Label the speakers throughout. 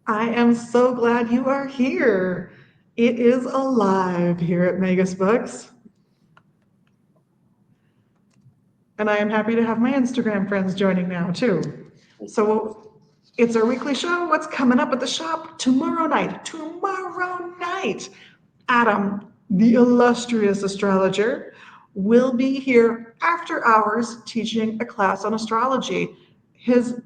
Speaker 1: I am so glad you are here. It is alive here at Magus Books, and I am happy to have my Instagram friends joining now too. So it's our weekly show. What's coming up at the shop tomorrow night? Tomorrow night, Adam, the illustrious astrologer, will be here after hours teaching a class on astrology. His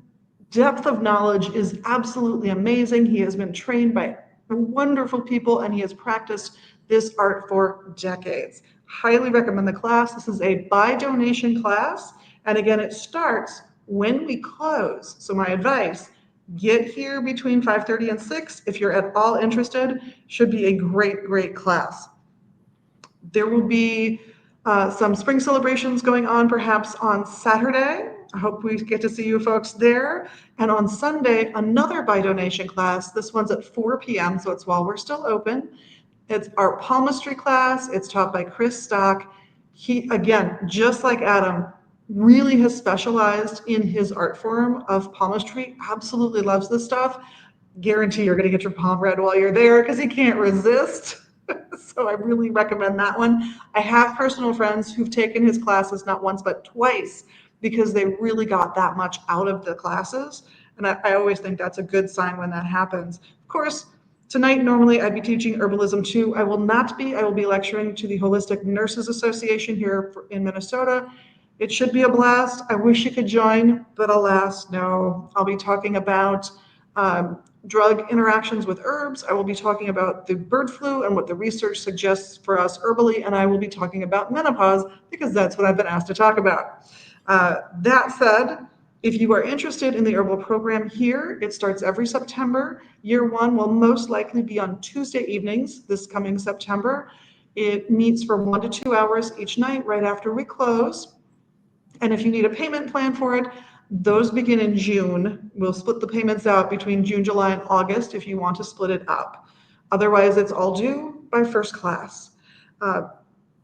Speaker 1: depth of knowledge is absolutely amazing. He has been trained by wonderful people and he has practiced this art for decades. Highly recommend the class. This is a by donation class. And again, it starts when we close. So my advice, get here between 5:30 and 6 if you're at all interested. Should be a great class. There will be some spring celebrations going on perhaps on Saturday. I hope we get to see you folks there. And on Sunday, another by donation class. This one's at 4 p.m., so it's while we're still open. It's our palmistry class. It's taught by Chris Stock. He, again, just like Adam, really has specialized in his art form of palmistry. Absolutely loves this stuff. Guarantee you're going to get your palm read while you're there because he can't resist. So I really recommend that one. I have personal friends who've taken his classes not once but twice because they really got that much out of the classes. And I always think that's a good sign when that happens. Of course, tonight normally I'd be teaching herbalism too. I will not be. I will be lecturing to the Holistic Nurses Association here in Minnesota. It should be a blast. I wish you could join, but alas, no. I'll be talking about drug interactions with herbs. I will be talking about the bird flu and what the research suggests for us herbally, and I will be talking about menopause because that's what I've been asked to talk about. That said, if you are interested in the herbal program here, it starts every September. Year one will most likely be on Tuesday evenings this coming September. It meets for 1 to 2 hours each night right after we close. And if you need a payment plan for it, those begin in June. We'll split the payments out between June, July, and August if you want to split it up. Otherwise, it's all due by first class. Uh,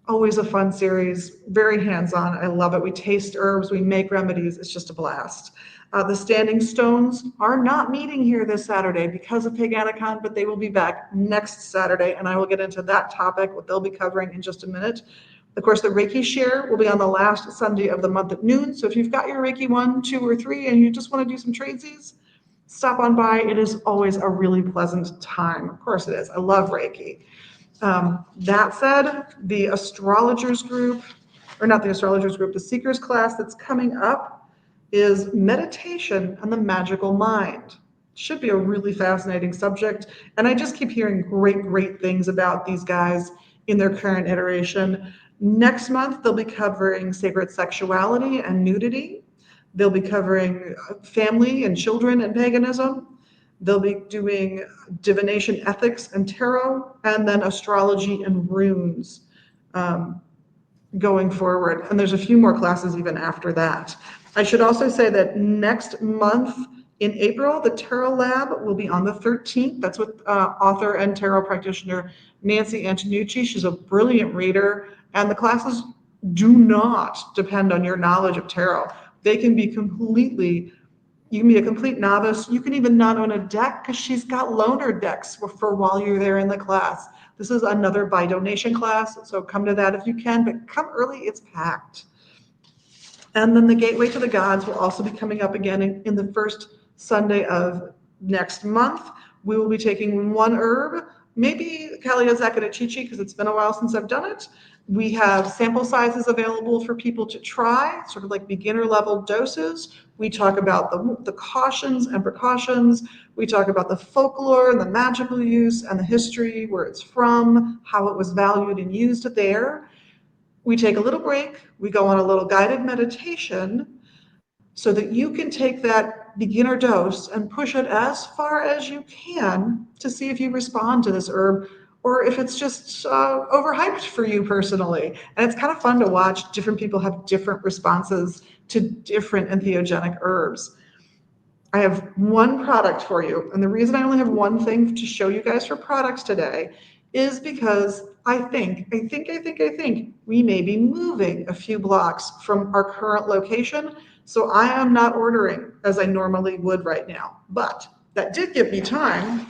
Speaker 1: Always a fun series, very hands-on. I love it. We taste herbs, we make remedies. It's just a blast. The Standing Stones are not meeting here this Saturday because of Paganicon, but they will be back next Saturday, and I will get into that topic, what they'll be covering in just a minute. Of course, the Reiki share will be on the last Sunday of the month at noon. So if you've got your Reiki 1, 2, or 3 and you just want to do some tradesies, stop on by. It is always a really pleasant time. Of course it is. I love Reiki. That said, the astrologers group, or not the astrologers group, the seekers class that's coming up is meditation and the magical mind. Should be a really fascinating subject. And I just keep hearing great things about these guys in their current iteration. Next month, they'll be covering sacred sexuality and nudity. They'll be covering family and children and paganism. They'll be doing divination ethics and tarot, and then astrology and runes going forward. And there's a few more classes even after that. I should also say that next month in April, the Tarot Lab will be on the 13th. That's with author and tarot practitioner Nancy Antonucci. She's a brilliant reader, and the classes do not depend on your knowledge of tarot. They can be completely, you can be a complete novice. You can even not own a deck because she's got loaner decks for while you're there in the class. This is another by donation class, so come to that if you can, but come early, it's packed. And then the Gateway to the Gods will also be coming up again in the first Sunday of next month. We will be taking one herb, maybe Kalia Zakadachichi, because it's been a while since I've done it. We have sample sizes available for people to try, sort of like beginner level doses. We talk about the cautions and precautions. We talk about the folklore and the magical use and the history, where it's from, how it was valued and used there. We take a little break. We go on a little guided meditation so that you can take that beginner dose and push it as far as you can to see if you respond to this herb or if it's just overhyped for you personally. And it's kind of fun to watch different people have different responses to different entheogenic herbs. I have one product for you. And the reason I only have one thing to show you guys for products today is because I think we may be moving a few blocks from our current location. So I am not ordering as I normally would right now. But that did give me time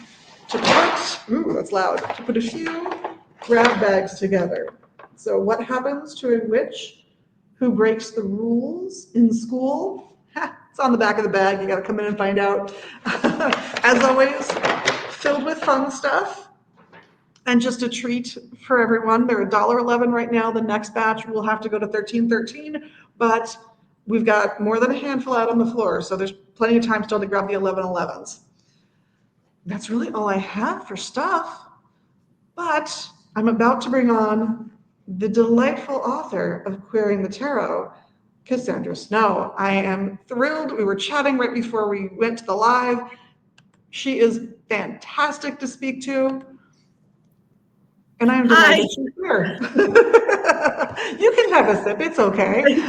Speaker 1: to put, ooh, that's loud, to put a few grab bags together. So what happens to a witch who breaks the rules in school? Ha, it's on the back of the bag. You got to come in and find out. As always, filled with fun stuff and just a treat for everyone. They're $1.11 right now. The next batch will have to go to $13.13, but we've got more than a handful out on the floor, so there's plenty of time still to grab the 11.11s. That's really all I have for stuff, but I'm about to bring on the delightful author of Queering the Tarot, Cassandra Snow. I am thrilled. We were chatting right before we went to the live. She is fantastic to speak to. And I'm delighted she's here. You can have a sip, it's okay.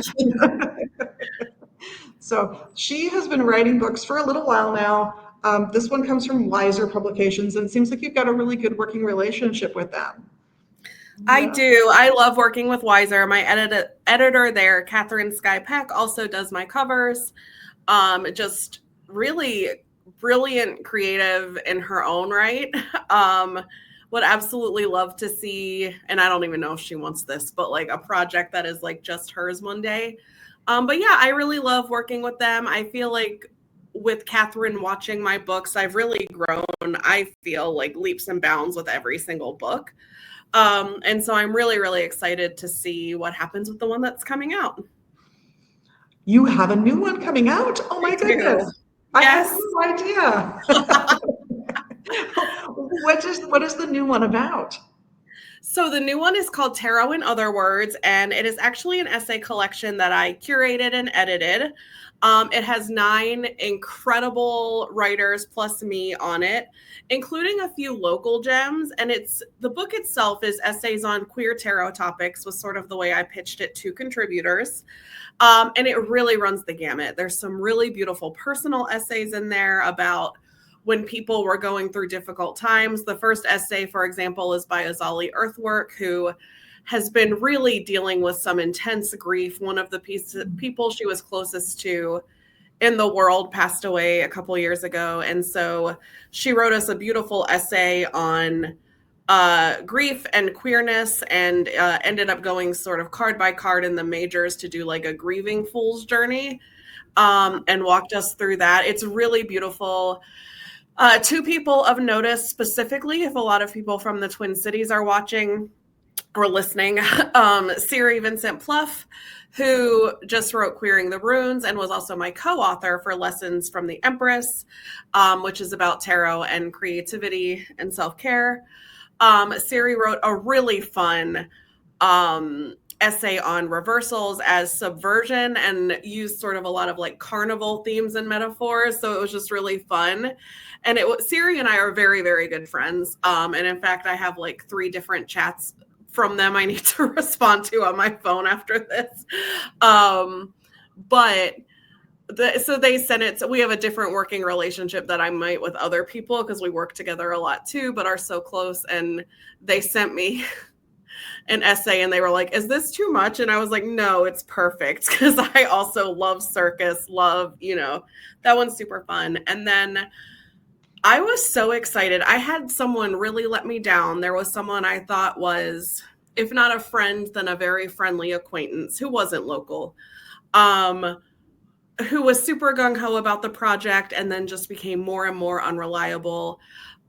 Speaker 1: So she has been writing books for a little while now. This one comes from Wiser Publications, and it seems like you've got a really good working relationship with them.
Speaker 2: I do. I love working with Wiser. My editor there, Catherine Sky Peck, also does my covers. Just really brilliant creative in her own right. Would absolutely love to see, and I don't even know if she wants this, but like a project that is like just hers one day. But yeah, I really love working with them. I feel like with Catherine watching my books, I've really grown, I feel like leaps and bounds with every single book. And so I'm really, really excited to see what happens with the one that's coming out.
Speaker 1: You have a new one coming out? Oh my goodness.
Speaker 2: Yes.
Speaker 1: I had no idea. What is the new one about?
Speaker 2: So the new one is called Tarot in Other Words, and it is actually an essay collection that I curated and edited. It has 9 incredible writers plus me on it, including a few local gems. And the book itself is essays on queer tarot topics, was sort of the way I pitched it to contributors. And it really runs the gamut. There's some really beautiful personal essays in there about when people were going through difficult times. The first essay, for example, is by Azali Earthwork, who has been really dealing with some intense grief. One of the people she was closest to in the world passed away a couple years ago. And so she wrote us a beautiful essay on grief and queerness, and ended up going sort of card by card in the majors to do like a grieving fool's journey, and walked us through that. It's really beautiful. 2 people of notice specifically, if a lot of people from the Twin Cities are watching or listening, Siri Vincent Pluff, who just wrote Queering the Runes and was also my co-author for Lessons from the Empress, which is about tarot and creativity and self-care. Siri wrote a really fun essay on reversals as subversion and used sort of a lot of like carnival themes and metaphors. So it was just really fun. And Siri and I are very, very good friends. And in fact, I have like 3 different chats from them I need to respond to on my phone after this. So they sent it. So we have a different working relationship that I might with other people because we work together a lot too, but are so close. And they sent me an essay and they were like, is this too much? And I was like, no, it's perfect. Because I also love circus, that one's super fun. And then I was so excited. I had someone really let me down. There was someone I thought was, if not a friend, then a very friendly acquaintance who wasn't local, who was super gung-ho about the project and then just became more and more unreliable.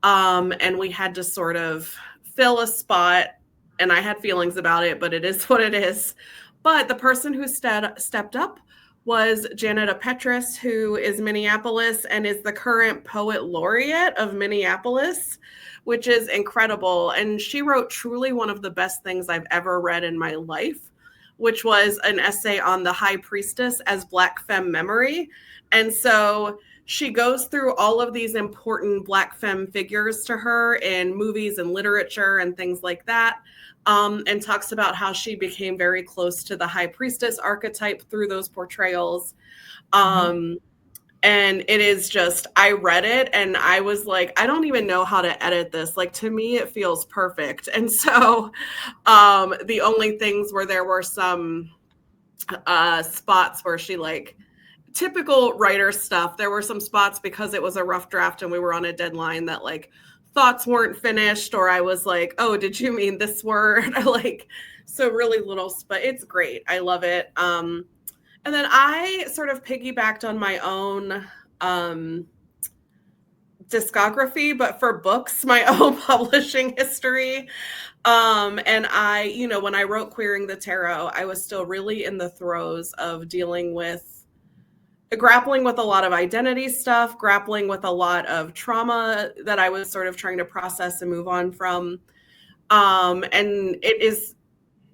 Speaker 2: And we had to sort of fill a spot, and I had feelings about it, but it is what it is. But the person who stepped up was Janetta Petrus, who is Minneapolis and is the current poet laureate of Minneapolis, which is incredible. And she wrote truly one of the best things I've ever read in my life, which was an essay on the High Priestess as Black femme memory. And so she goes through all of these important Black femme figures to her in movies and literature and things like that. And talks about how she became very close to the High Priestess archetype through those portrayals. And it is just, I read it and I was like, I don't even know how to edit this. Like, to me, it feels perfect. And so the only things where there were some spots where she like typical writer stuff. There were some spots because it was a rough draft and we were on a deadline that like thoughts weren't finished, or I was like, oh, did you mean this word? Like, so really little, but it's great. I love it. And then I sort of piggybacked on my own discography, but for books, my own publishing history. And I, you know, when I wrote Queering the Tarot, I was still really in the throes of grappling with a lot of identity stuff, grappling with a lot of trauma that I was sort of trying to process and move on from. And it is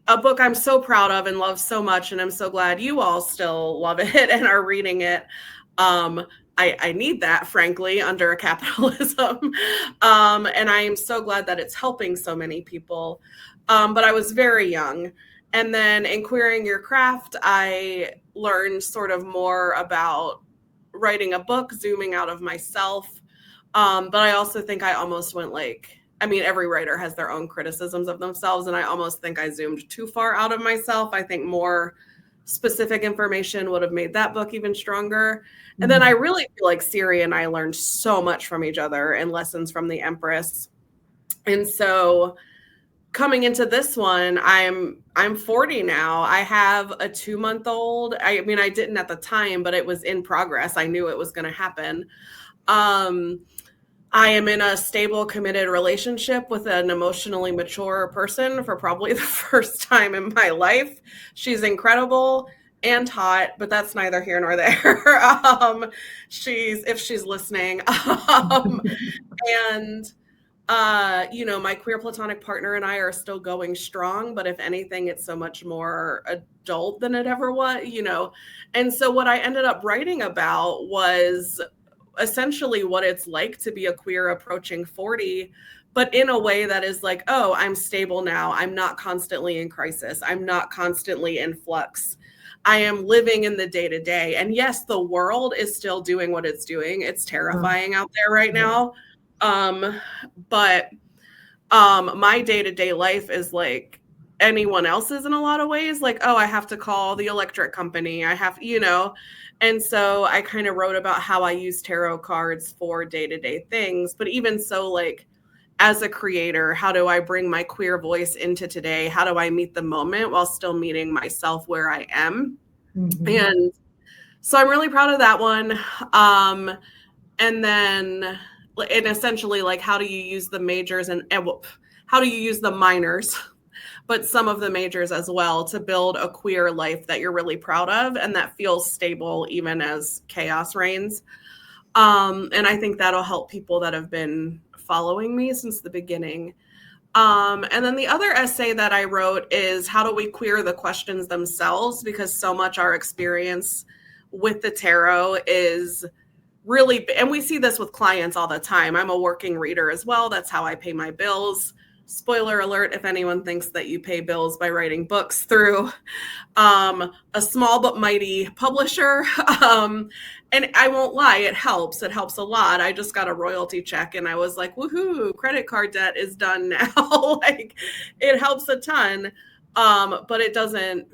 Speaker 2: a book I'm so proud of and love so much. And I'm so glad you all still love it and are reading it. I need that, frankly, under capitalism. And I am so glad that it's helping so many people. But I was very young. And then in Queering Your Craft, I learned sort of more about writing a book, zooming out of myself. But I also think I almost went like, I mean, every writer has their own criticisms of themselves. And I almost think I zoomed too far out of myself. I think more specific information would have made that book even stronger. And then I really feel like Siri and I learned so much from each other and lessons from the Empress. And so coming into this one, I'm 40 now. I have a 2-month-old. I mean, I didn't at the time, but it was in progress. I knew it was going to happen. I am in a stable, committed relationship with an emotionally mature person for probably the first time in my life. She's incredible and hot, but that's neither here nor there. If she's listening. And you know, my queer platonic partner and I are still going strong, but if anything, it's so much more adult than it ever was, you know. And so what I ended up writing about was essentially what it's like to be a queer approaching 40, but in a way that is like, oh, I'm stable now. I'm not constantly in crisis. I'm not constantly in flux. I am living in the day-to-day. And yes, the world is still doing what it's doing. It's terrifying out there right now. But my day-to-day life is like anyone else's in a lot of ways. Like, oh, I have to call the electric company. I have, you know. And so I kind of wrote about how I use tarot cards for day-to-day things. But even so, like, as a creator, how do I bring my queer voice into today? How do I meet the moment while still meeting myself where I am? And so I'm really proud of that one. And then, and essentially, like, how do you use the majors and how do you use the minors, but some of the majors as well, to build a queer life that you're really proud of and that feels stable even as chaos reigns. And I think that'll help people that have been following me since the beginning. And then the other essay that I wrote is how do we queer the questions themselves? Because so much our experience with the tarot is really, and we see this with clients all the time. I'm a working reader as well. That's how I pay my bills. Spoiler alert, if anyone thinks that you pay bills by writing books through a small but mighty publisher. And I won't lie, it helps. It helps a lot. I just got a royalty check and I was like, woohoo, credit card debt is done now. Like, it helps a ton, but it doesn't,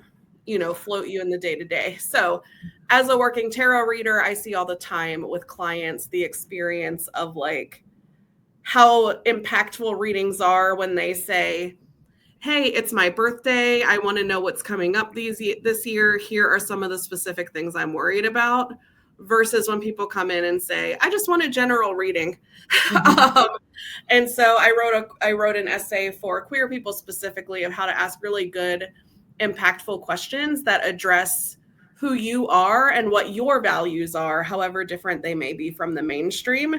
Speaker 2: you know, float you in the day-to-day. So as a working tarot reader, I see all the time with clients the experience of like how impactful readings are when they say, hey, it's my birthday. I want to know what's coming up this year. Here are some of the specific things I'm worried about. Versus when people come in and say, I just want a general reading. And so I wrote an essay for queer people specifically of how to ask really good, impactful questions that address who you are and what your values are, however different they may be from the mainstream,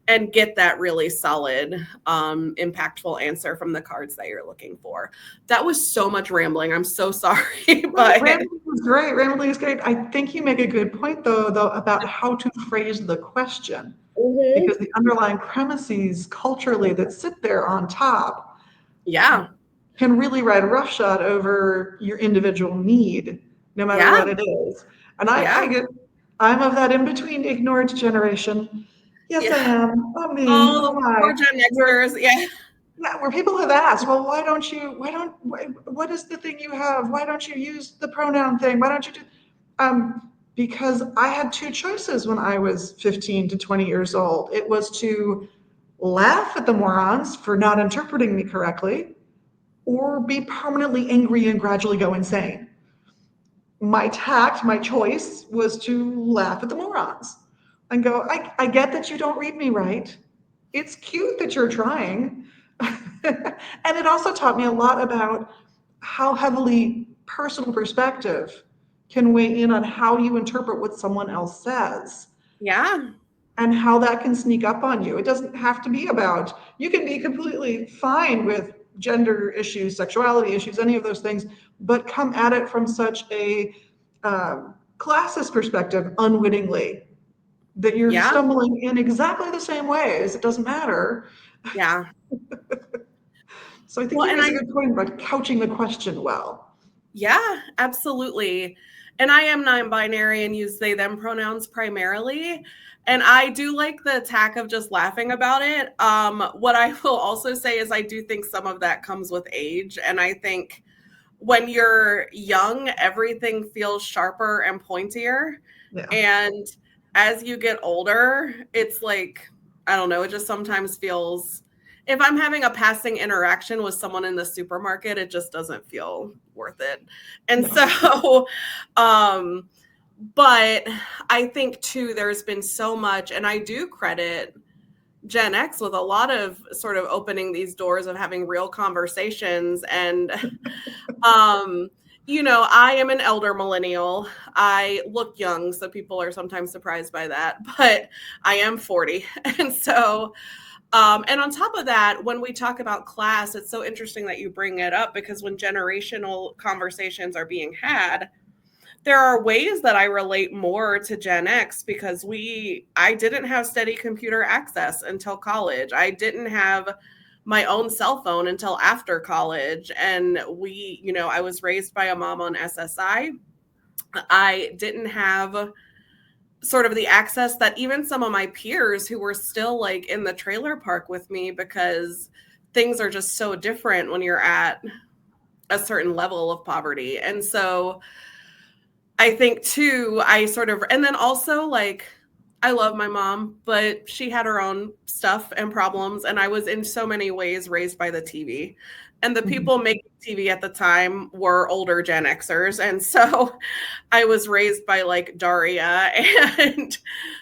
Speaker 2: and get that really solid, impactful answer from the cards that you're looking for. That was so much rambling. I'm so sorry. But
Speaker 1: rambling is great. Rambling is great. I think you make a good point, though, about how to phrase the question. Because the underlying premises culturally that sit there on top can really ride roughshod over your individual need, no matter what it is. And I'm of that in-between ignored generation. Yes, I am. Oh, me.
Speaker 2: Oh, poor Gen Xers. Yeah,
Speaker 1: where people have asked, well, what is the thing you have? Why don't you use the pronoun thing? Why don't you do, because I had two choices when I was 15 to 20 years old. It was to laugh at the morons for not interpreting me correctly, or be permanently angry and gradually go insane. My tact, my choice was to laugh at the morons and go, I get that you don't read me right. It's cute that you're trying. And it also taught me a lot about how heavily personal perspective can weigh in on how you interpret what someone else says
Speaker 2: Yeah.
Speaker 1: and how that can sneak up on you. It doesn't have to be about, you can be completely fine with gender issues, sexuality issues, any of those things, but come at it from such a classist perspective unwittingly that you're
Speaker 2: Yeah.
Speaker 1: stumbling in exactly the same ways. It doesn't matter.
Speaker 2: Yeah.
Speaker 1: So I think
Speaker 2: Well,
Speaker 1: you
Speaker 2: and
Speaker 1: raise a good point about couching the question well.
Speaker 2: yeah, absolutely. And I am non-binary and use they them pronouns primarily. And I do like the tack of just laughing about it. What I will also say is I do think some of that comes with age. And I think when you're young, everything feels sharper and pointier.
Speaker 1: Yeah.
Speaker 2: And as you get older, it's like, I don't know, it just sometimes feels, if I'm having a passing interaction with someone in the supermarket, it just doesn't feel worth it. And
Speaker 1: No.
Speaker 2: so, um, but I think too, there's been so much, and I do credit Gen X with a lot of sort of opening these doors of having real conversations. And um, I am an elder millennial. I look young, so people are sometimes surprised by that, but I am 40. And so, and on top of that, when we talk about class, it's so interesting that you bring it up because when generational conversations are being had, there are ways that I relate more to Gen X because I didn't have steady computer access until college. I didn't have my own cell phone until after college. And I was raised by a mom on SSI. I didn't have sort of the access that even some of my peers who were still like in the trailer park with me because things are just so different when you're at a certain level of poverty. And so I think too, and then also like, I love my mom, but she had her own stuff and problems. And I was in so many ways raised by the TV. And the
Speaker 1: Mhm.
Speaker 2: people making TV at the time were older Gen Xers. And so I was raised by like Daria and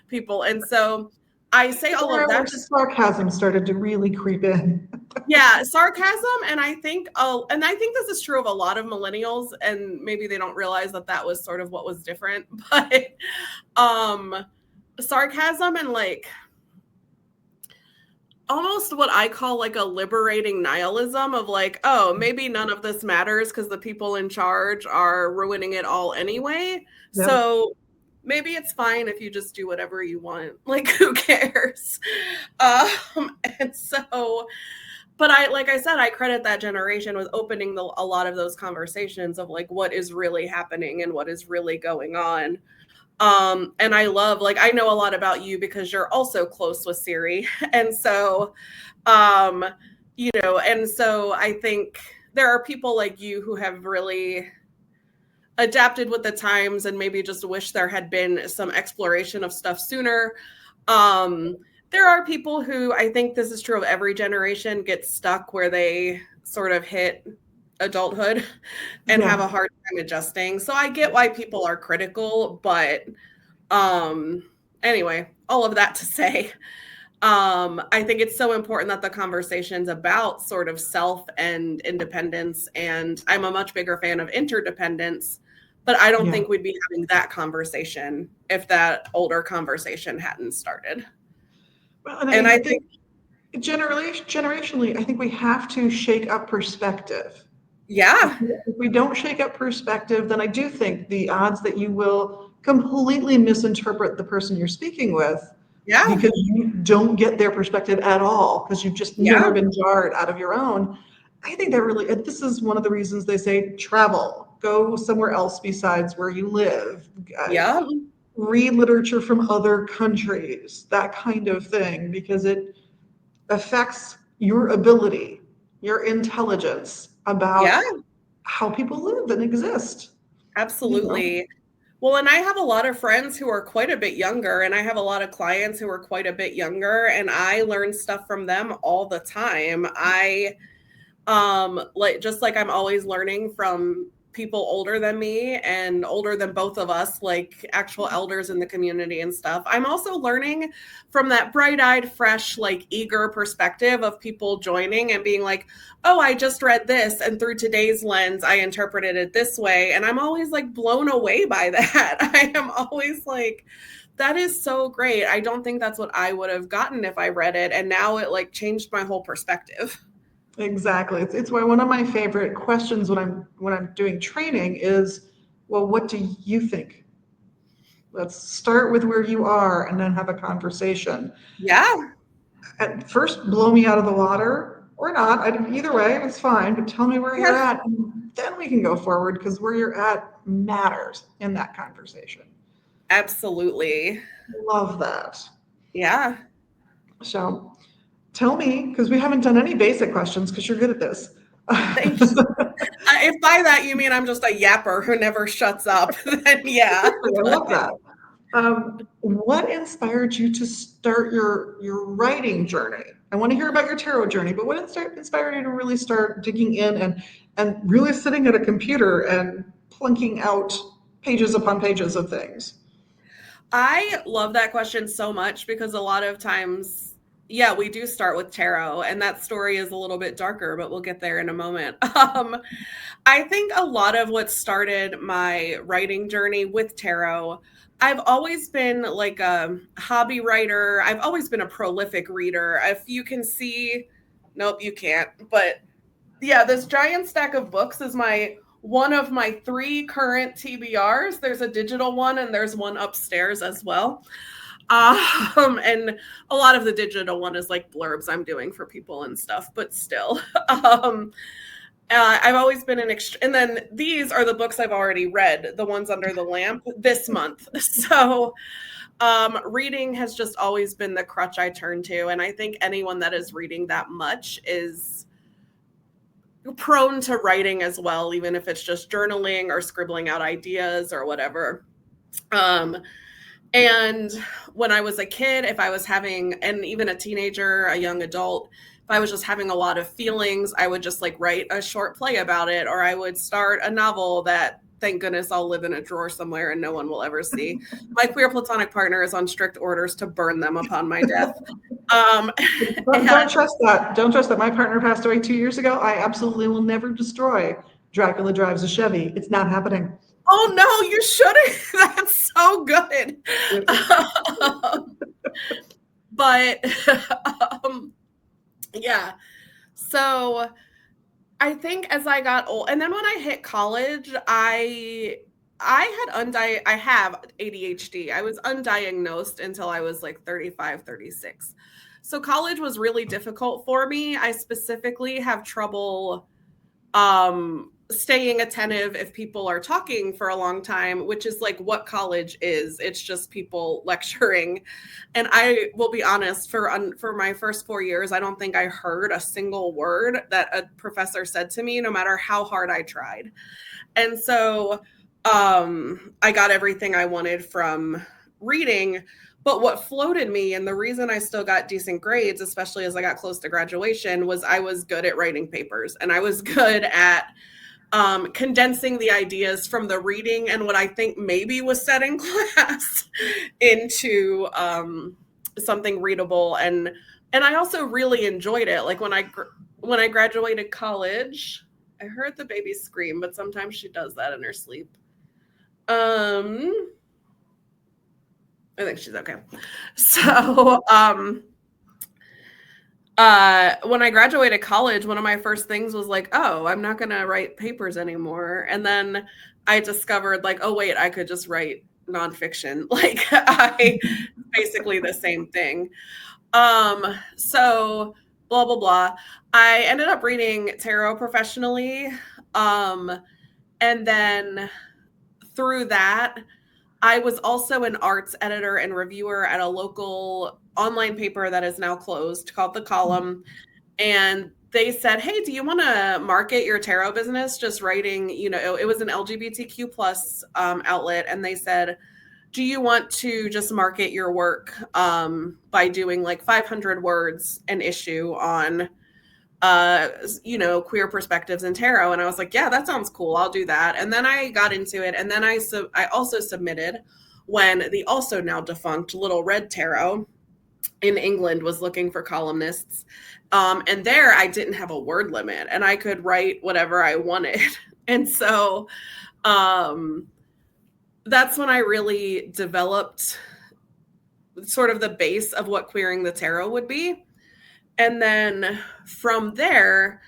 Speaker 2: people. And so I say all of
Speaker 1: Where
Speaker 2: that to
Speaker 1: sarcasm started to really creep in.
Speaker 2: yeah, sarcasm, and I think this is true of a lot of millennials, and maybe they don't realize that that was sort of what was different, but um, sarcasm and like almost what I call like a liberating nihilism of like, oh, maybe none of this matters because the people in charge are ruining it all anyway.
Speaker 1: Yep.
Speaker 2: So maybe it's fine if you just do whatever you want. Like, who cares? And so but like I said, I credit that generation with opening a lot of those conversations of like what is really happening and what is really going on. And I love, like, I know a lot about you because you're also close with Siri. And so, um, and so I think there are people like you who have really adapted with the times and maybe just wish there had been some exploration of stuff sooner. Um, there are people who I think this is true of every generation get stuck where they sort of hit adulthood and have
Speaker 1: Yeah.
Speaker 2: a hard time adjusting. So I get why people are critical, but um anyway, all of that to say, I think it's so important that the conversations about sort of self and independence, and I'm a much bigger fan of interdependence, but I don't
Speaker 1: Yeah.
Speaker 2: think we'd be having that conversation if that older conversation hadn't started.
Speaker 1: Well, and
Speaker 2: And
Speaker 1: I
Speaker 2: I think,
Speaker 1: think generationally, I think we have to shake up perspective.
Speaker 2: yeah,
Speaker 1: If we don't shake up perspective, then I do think the odds that you will completely misinterpret the person you're speaking with
Speaker 2: yeah,
Speaker 1: because you don't get their perspective at all, because you've just never
Speaker 2: yeah,
Speaker 1: been jarred out of your own. I think that really, this is one of the reasons they say travel, go somewhere else besides where you live,
Speaker 2: yeah,
Speaker 1: read literature from other countries, that kind of thing, because it affects your ability, your intelligence
Speaker 2: yeah,
Speaker 1: about how people live and exist, you know?
Speaker 2: absolutely. Well, and I have a lot of friends who are quite a bit younger, and I have a lot of clients who are quite a bit younger, and I learn stuff from them all the time. Like just like I'm always learning from people older than me and older than both of us, like actual elders in the community and stuff. I'm also learning from that bright-eyed, fresh, like eager perspective of people joining and being like, oh, I just read this, and through today's lens I interpreted it this way. And I'm always like blown away by that. I am always like, that is so great. I don't think that's what I would have gotten if I read it, and now it like changed my whole perspective.
Speaker 1: Exactly. It's why one of my favorite questions when I'm doing training is, well, what do you think? Let's start with where you are and then have a conversation.
Speaker 2: Yeah,
Speaker 1: At first, blow me out of the water or not. Either way, it's fine, but tell me where you're
Speaker 2: yeah,
Speaker 1: at. And then we can go forward because where you're at matters in that conversation.
Speaker 2: absolutely.
Speaker 1: Love that.
Speaker 2: Yeah.
Speaker 1: So tell me, because we haven't done any basic questions because you're good at this.
Speaker 2: Thank you. If by that you mean I'm just a yapper who never shuts up, then yeah.
Speaker 1: I love that. What inspired you to start your writing journey? I want to hear about your tarot journey, but what inspired you to really start digging in and really sitting at a computer and plunking out pages upon pages of things?
Speaker 2: I love that question so much because a lot of times, yeah, we do start with tarot, and that story is a little bit darker, but we'll get there in a moment. I think a lot of what started my writing journey with tarot, I've always been like a hobby writer. I've always been a prolific reader. If you can see, nope, you can't. But yeah, this giant stack of books is my one of my three current TBRs. There's a digital one and there's one upstairs as well. And a lot of the digital one is like blurbs I'm doing for people and stuff, but still. I've always been and then these are the books I've already read, the ones under the lamp this month. So reading has just always been the crutch I turn to. And I think anyone that is reading that much is prone to writing as well, even if it's just journaling or scribbling out ideas or whatever. And when I was a kid, if I was having, and even a teenager, a young adult, if I was just having a lot of feelings, I would just like write a short play about it, or I would start a novel that, thank goodness, I'll live in a drawer somewhere and no one will ever see. My queer platonic partner is on strict orders to burn them upon my death.
Speaker 1: Don't trust that. Don't trust that. My partner passed away 2 years ago. I absolutely will never destroy Dracula Drives a Chevy. It's not happening.
Speaker 2: Oh no, you shouldn't. That's so good. But yeah. So I think as I got old, and then when I hit college, I have ADHD. I was undiagnosed until I was like 35, 36. So college was really difficult for me. I specifically have trouble staying attentive if people are talking for a long time, which is like what college is. It's just people lecturing. And I will be honest, for my first 4 years, I don't think I heard a single word that a professor said to me, no matter how hard I tried. And so I got everything I wanted from reading. But what floated me, and the reason I still got decent grades, especially as I got close to graduation, was I was good at writing papers, and I was good at condensing the ideas from the reading and what I think maybe was said in class into something readable. And I also really enjoyed it. Like when I graduated college, I heard the baby scream, but sometimes she does that in her sleep. I think she's okay. So, when I graduated college, one of my first things was like, oh, I'm not going to write papers anymore. And then I discovered like, oh, wait, I could just write nonfiction. Like basically the same thing. So blah, blah, blah. I ended up reading tarot professionally. And then through that, I was also an arts editor and reviewer at a local online paper that is now closed called The Column. And they said, hey, do you want to market your tarot business just writing, it was an LGBTQ plus outlet. And they said, do you want to just market your work by doing like 500 words an issue on queer perspectives in tarot? And I was like, yeah, that sounds cool, I'll do that. And then I got into it, and then I also submitted when the also now defunct Little Red Tarot in England was looking for columnists. And there I didn't have a word limit, and I could write whatever I wanted. And so that's when I really developed sort of the base of what Queering the Tarot would be. And then from there,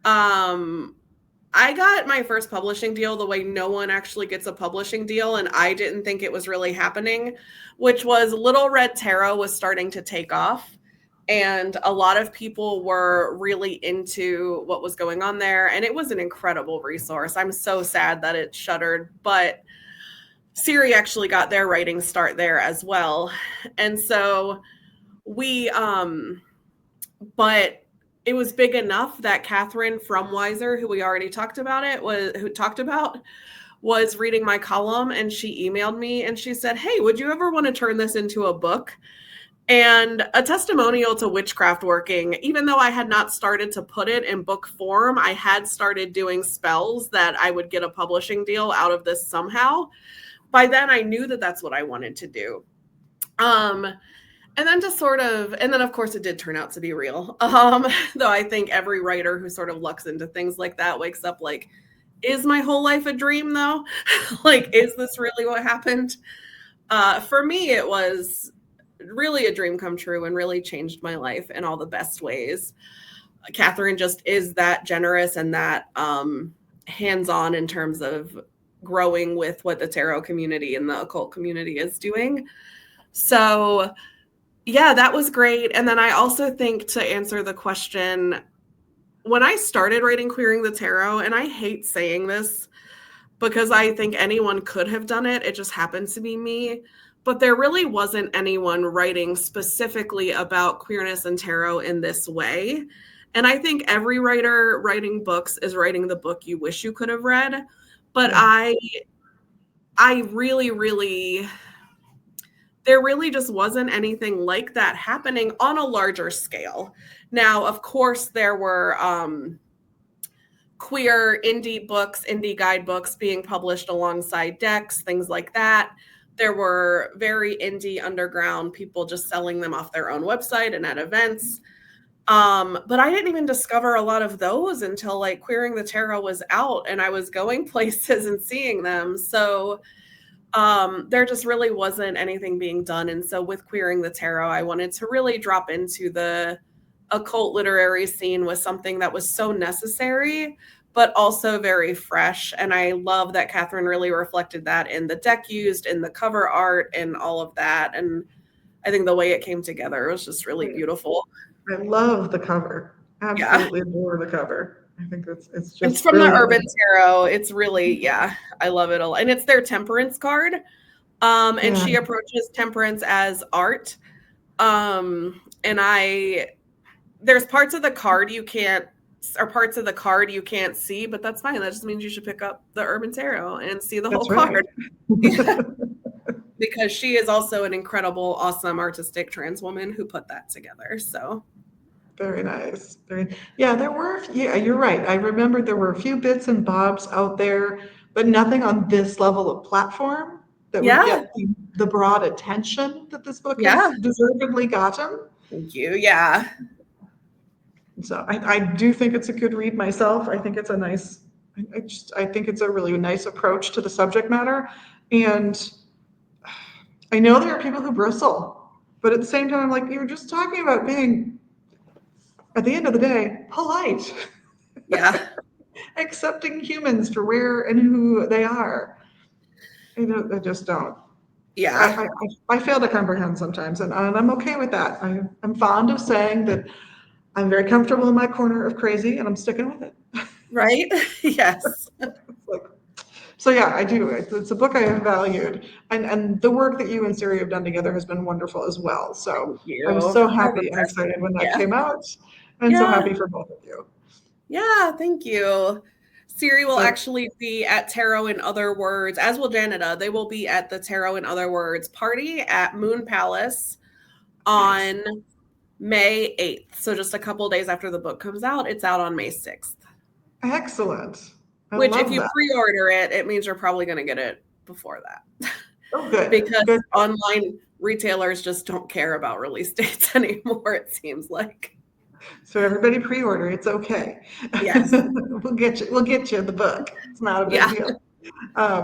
Speaker 2: I got my first publishing deal the way no one actually gets a publishing deal, and I didn't think it was really happening, which was Little Red Tarot was starting to take off, and a lot of people were really into what was going on there, and it was an incredible resource. I'm so sad that it shuttered, but Siri actually got their writing start there as well. And so but it was big enough that Catherine from Wiser, who we already talked about was reading my column, and she emailed me and she said, hey, would you ever want to turn this into a book? And a testimonial to witchcraft working, even though I had not started to put it in book form, I had started doing spells that I would get a publishing deal out of this somehow. By then I knew that that's what I wanted to do. And then of course it did turn out to be real. Though I think every writer who sort of lucks into things like that wakes up like, is my whole life a dream though? Like, is this really what happened? For me, it was really a dream come true and really changed my life in all the best ways. Catherine just is that generous and that hands-on in terms of growing with what the tarot community and the occult community is doing. So yeah, that was great. And then I also think, to answer the question, when I started writing Queering the Tarot, and I hate saying this because I think anyone could have done it, it just happened to be me, but there really wasn't anyone writing specifically about queerness and tarot in this way. And I think every writer writing books is writing the book you wish you could have read. But yeah. I really, there really just wasn't anything like that happening on a larger scale. Now, of course, there were queer indie books, indie guidebooks being published alongside decks, things like that. There were very indie underground people just selling them off their own website and at events. But I didn't even discover a lot of those until like Queering the Tarot was out and I was going places and seeing them. So there just really wasn't anything being done. And so with Queering the Tarot, I wanted to really drop into the occult literary scene with something that was so necessary, but also very fresh. And I love that Catherine really reflected that in the deck used, in the cover art, and all of that. And I think the way it came together was just really beautiful.
Speaker 1: I love the cover. Absolutely adore the cover. I think it's
Speaker 2: from the Urban Tarot. It's really, I love it a lot. And it's their temperance card. And she approaches temperance as art. And there's parts of the card you can't see, but that's fine. That just means you should pick up the Urban Tarot and see the whole card. Because she is also an incredible, awesome, artistic trans woman who put that together. So
Speaker 1: very nice. You're right. I remember there were a few bits and bobs out there, but nothing on this level of platform that would get the broad attention that this book has deservedly gotten.
Speaker 2: Thank you. Yeah.
Speaker 1: So I do think it's a good read myself. I think it's I think it's a really nice approach to the subject matter. And I know there are people who bristle, but at the same time, I'm like, you're just talking about being, at the end of the day, polite.
Speaker 2: Yeah.
Speaker 1: Accepting humans for where and who they are. I just don't.
Speaker 2: Yeah.
Speaker 1: I fail to comprehend sometimes, and I'm okay with that. I'm fond of saying that I'm very comfortable in my corner of crazy, and I'm sticking with it.
Speaker 2: Right? Yes.
Speaker 1: So yeah, I do. It's a book I have valued, and the work that you and Siri have done together has been wonderful as well. So I was so happy and excited when that came out, I'm so
Speaker 2: Yeah.
Speaker 1: happy for both of you.
Speaker 2: Yeah, thank you. Siri will
Speaker 1: So
Speaker 2: actually be at Tarot in Other Words, as will Janita. They will be at the Tarot in Other Words party at Moon Palace
Speaker 1: nice.
Speaker 2: on May 8th. So just a couple days after the book comes out, it's out on May 6th.
Speaker 1: Excellent. I
Speaker 2: Which, if
Speaker 1: love
Speaker 2: you
Speaker 1: that.
Speaker 2: pre-order it, it means you're probably going to get it before that.
Speaker 1: Oh, good.
Speaker 2: Because
Speaker 1: Good.
Speaker 2: online retailers just don't care about release dates anymore, it seems like.
Speaker 1: So everybody pre-order. It's okay.
Speaker 2: Yes.
Speaker 1: We'll get you the book. It's not a big
Speaker 2: Yeah.
Speaker 1: deal.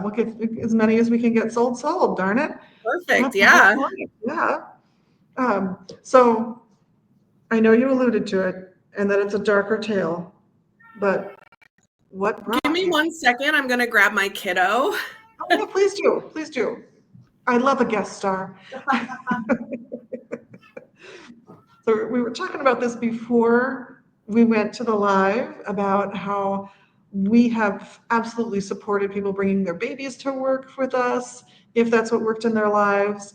Speaker 1: We'll get as many as we can get sold. Darn it.
Speaker 2: Perfect.
Speaker 1: That's the whole
Speaker 2: Yeah.
Speaker 1: point. Yeah. So I know you alluded to it, and that it's a darker tale, but what
Speaker 2: Give
Speaker 1: brought
Speaker 2: me
Speaker 1: you?
Speaker 2: 1 second. I'm going to grab my kiddo.
Speaker 1: Oh, yeah, please do. Please do. I love a guest star. So we were talking about this before we went to the live about how we have absolutely supported people bringing their babies to work with us if that's what worked in their lives.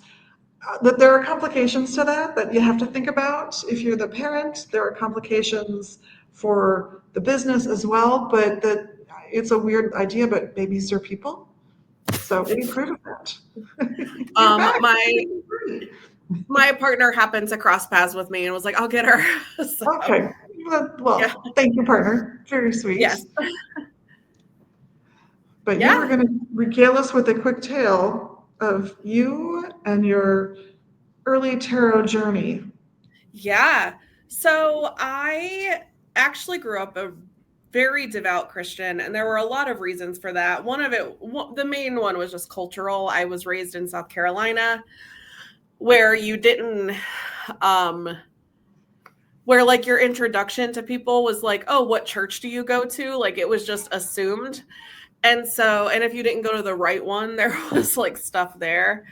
Speaker 1: That there are complications to that you have to think about if you're the parent. There are complications for the business as well, but that it's a weird idea, but babies are people. So we approve of that. You're back.
Speaker 2: My partner happened to cross paths with me and was like, I'll get her. So,
Speaker 1: Okay. Well,
Speaker 2: yeah.
Speaker 1: thank you, partner. Very sweet.
Speaker 2: Yes.
Speaker 1: But you
Speaker 2: Yeah.
Speaker 1: were going to regale us with a quick tale of you and your early tarot journey.
Speaker 2: Yeah. So I actually grew up a very devout Christian, and there were a lot of reasons for that. The main one was just cultural. I was raised in South Carolina, where you didn't, where like your introduction to people was like, oh, what church do you go to? Like it was just assumed. And if you didn't go to the right one, there was like stuff there.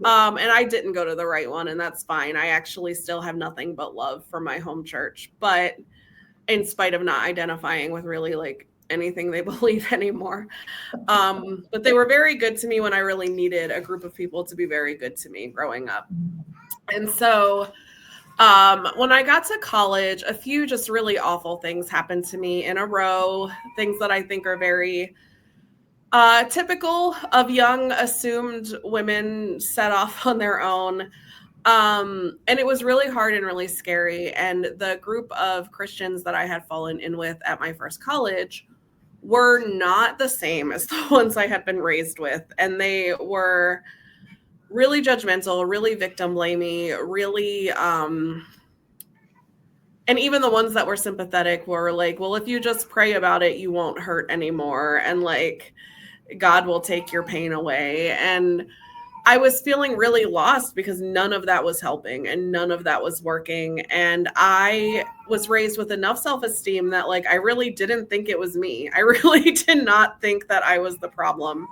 Speaker 2: And I didn't go to the right one, and that's fine. I actually still have nothing but love for my home church, but in spite of not identifying with really like anything they believe anymore. But they were very good to me when I really needed a group of people to be very good to me growing up. And so when I got to college, a few just really awful things happened to me in a row, things that I think are very typical of young assumed women set off on their own. And it was really hard and really scary. And the group of Christians that I had fallen in with at my first college were not the same as the ones I had been raised with. And they were really judgmental, really victim blamey, really, and even the ones that were sympathetic were like, well, if you just pray about it, you won't hurt anymore. And like, God will take your pain away. And I was feeling really lost because none of that was helping and none of that was working. And I was raised with enough self-esteem that like, I really didn't think it was me. I really did not think that I was the problem.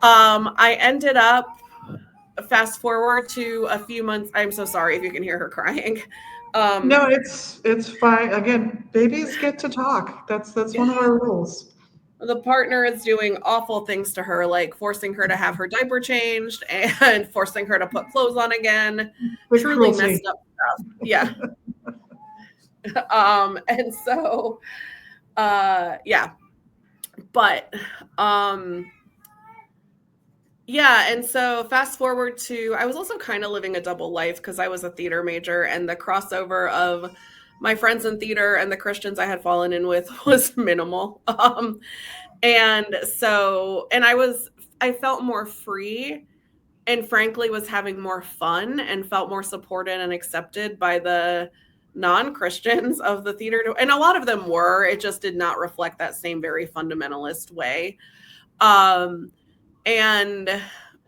Speaker 2: I ended up, fast forward to a few months. I'm so sorry if you can hear her crying.
Speaker 1: No, it's fine. Again, babies get to talk. That's one of our rules.
Speaker 2: The partner is doing awful things to her, like forcing her to have her diaper changed and forcing her to put clothes on again.
Speaker 1: With
Speaker 2: Truly
Speaker 1: cruelty.
Speaker 2: messed up stuff. Yeah. And so, yeah. But, yeah. And so fast forward to, I was also kind of living a double life because I was a theater major, and the crossover of my friends in theater and the Christians I had fallen in with was minimal. And I felt more free and frankly was having more fun and felt more supported and accepted by the non-Christians of the theater. And a lot of them were, it just did not reflect that same very fundamentalist way. And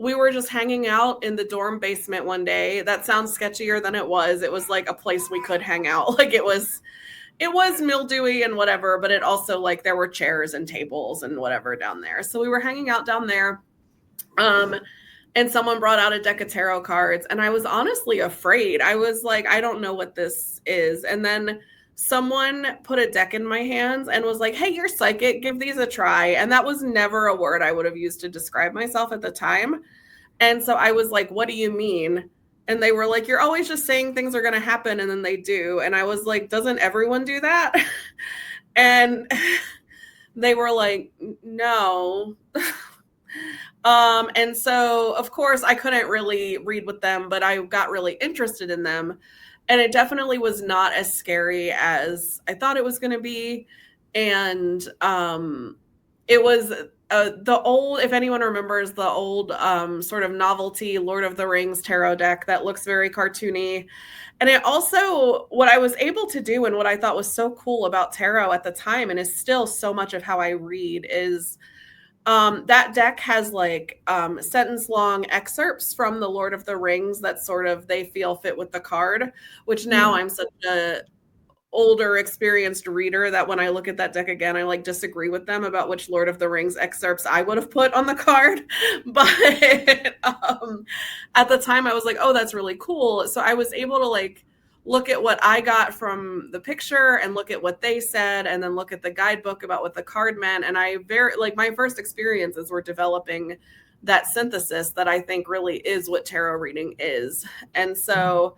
Speaker 2: we were just hanging out in the dorm basement one day. That sounds sketchier than it was. It was like a place we could hang out. Like it was mildewy and whatever, but it also like there were chairs and tables and whatever down there. So we were hanging out down there. And someone brought out a deck of tarot cards, and I was honestly afraid. I was like, I don't know what this is. And then someone put a deck in my hands and was like, hey, you're psychic, give these a try. And that was never a word I would have used to describe myself at the time. And so I was like, what do you mean? And they were like, you're always just saying things are going to happen and then they do. And I was like, doesn't everyone do that? And they were like, no. And so, of course, I couldn't really read with them, but I got really interested in them. And it definitely was not as scary as I thought it was going to be. And it was the old, if anyone remembers, the old sort of novelty Lord of the Rings tarot deck that looks very cartoony. And it also, what I was able to do and what I thought was so cool about tarot at the time, and is still so much of how I read, is that deck has like sentence long excerpts from the Lord of the Rings that sort of they feel fit with the card, which now I'm such a older experienced reader that when I look at that deck again, I like disagree with them about which Lord of the Rings excerpts I would have put on the card. But at the time I was like, oh, that's really cool. So I was able to like look at what I got from the picture and look at what they said and then look at the guidebook about what the card meant. And I very like my first experiences were developing that synthesis that I think really is what tarot reading is. And so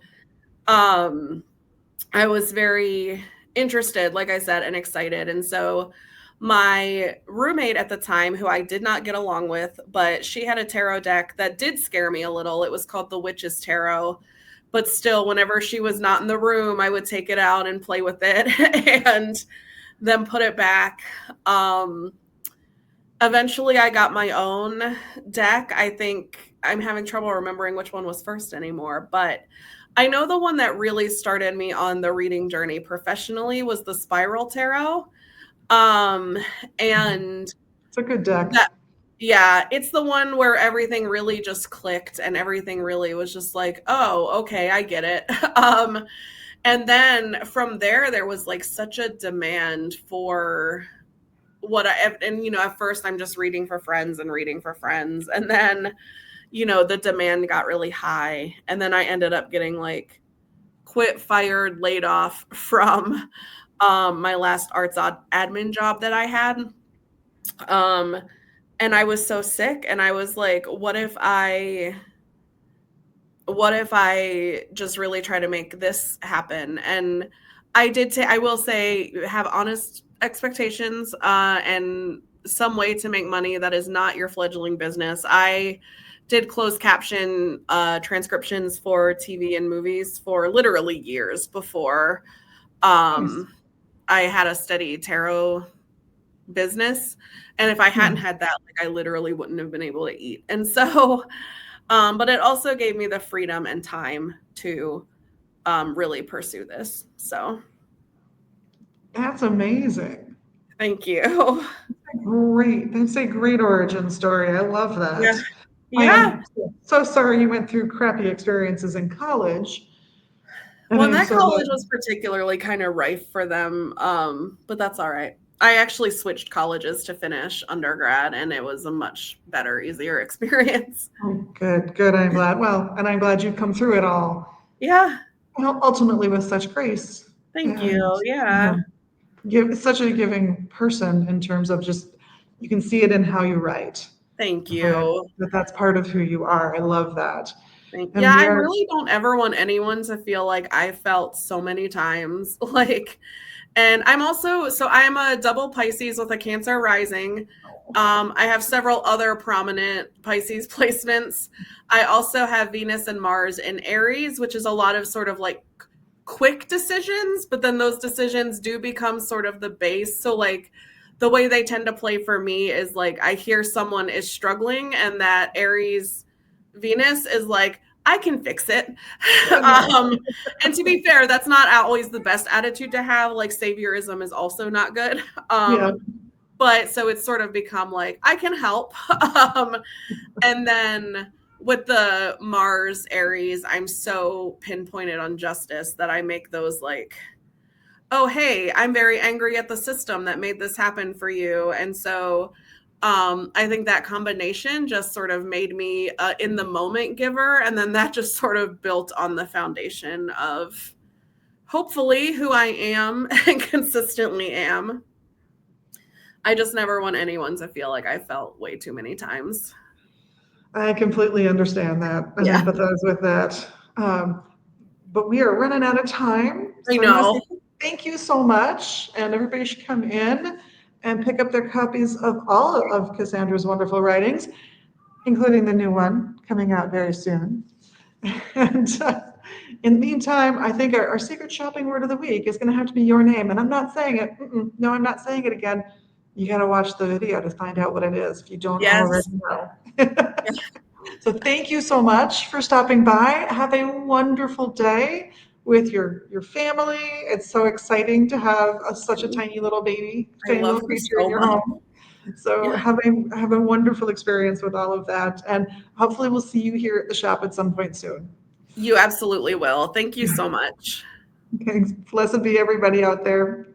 Speaker 2: I was very interested, like I said, and excited. And so my roommate at the time, who I did not get along with, but she had a tarot deck that did scare me a little. It was called the Witch's Tarot. But still, whenever she was not in the room, I would take it out and play with it and then put it back. Eventually, I got my own deck. I think I'm having trouble remembering which one was first anymore, but I know the one that really started me on the reading journey professionally was the Spiral Tarot. And
Speaker 1: It's a good deck.
Speaker 2: yeah, it's the one where everything really just clicked and everything really was just like, oh, okay, I get it. And then from there was like such a demand for and at first I'm just reading for friends. And then, the demand got really high. And then I ended up getting like quit, fired, laid off from my last arts admin job that I had. And I was so sick and I was like, what if I just really try to make this happen? And I will say, have honest expectations and some way to make money that is not your fledgling business. I did closed caption transcriptions for TV and movies for literally years before I had a steady tarot business. And if I hadn't had that, like I literally wouldn't have been able to eat. And so, but it also gave me the freedom and time to really pursue this. So
Speaker 1: That's amazing.
Speaker 2: thank you.
Speaker 1: Great. That's a great origin story. I love that.
Speaker 2: Yeah.
Speaker 1: I
Speaker 2: Yeah.
Speaker 1: am so sorry you went through crappy experiences in college.
Speaker 2: Well, that college was particularly kind of rife for them, but that's all right. I actually switched colleges to finish undergrad, and it was a much better, easier experience.
Speaker 1: Oh, good. I'm glad. Well, and I'm glad you've come through it all.
Speaker 2: Yeah.
Speaker 1: Ultimately with such grace.
Speaker 2: Thank you. Yeah.
Speaker 1: Such a giving person in terms of just, you can see it in how you write.
Speaker 2: Thank you.
Speaker 1: That's part of who you are. I love that.
Speaker 2: Yeah, I really don't ever want anyone to feel like I felt so many times. And I'm also, so I'm a double Pisces with a Cancer rising. I have several other prominent Pisces placements. I also have Venus and Mars in Aries, which is a lot of sort of like quick decisions, but then those decisions do become sort of the base. So like the way they tend to play for me is like I hear someone is struggling and that Aries Venus is like, I can fix it. And to be fair, that's not always the best attitude to have. Like saviorism is also not good. But so it's sort of become like, I can help. And then with the Mars Aries, I'm so pinpointed on justice that I make those like, oh, hey, I'm very angry at the system that made this happen for you. And so I think that combination just sort of made me in the moment giver. And then that just sort of built on the foundation of hopefully who I am and consistently am. I just never want anyone to feel like I felt way too many times.
Speaker 1: I completely understand that and empathize with that. But we are running out of time.
Speaker 2: I
Speaker 1: So I want to
Speaker 2: know.
Speaker 1: say thank you so much. And everybody should come in and pick up their copies of all of Cassandra's wonderful writings, including the new one coming out very soon. And in the meantime, I think our secret shopping word of the week is going to have to be your name. And I'm not saying it. No, I'm not saying it again. You got to watch the video to find out what it is if you don't already
Speaker 2: Yes.
Speaker 1: know. So thank you so much for stopping by. Have a wonderful day with your family. It's so exciting to have such a tiny little baby,
Speaker 2: I
Speaker 1: tiny
Speaker 2: love
Speaker 1: little
Speaker 2: her
Speaker 1: creature in
Speaker 2: so
Speaker 1: your
Speaker 2: much.
Speaker 1: home. So
Speaker 2: Yeah.
Speaker 1: have a wonderful experience with all of that. And hopefully we'll see you here at the shop at some point soon.
Speaker 2: You absolutely will. Thank you so much.
Speaker 1: Okay, blessed be everybody out there.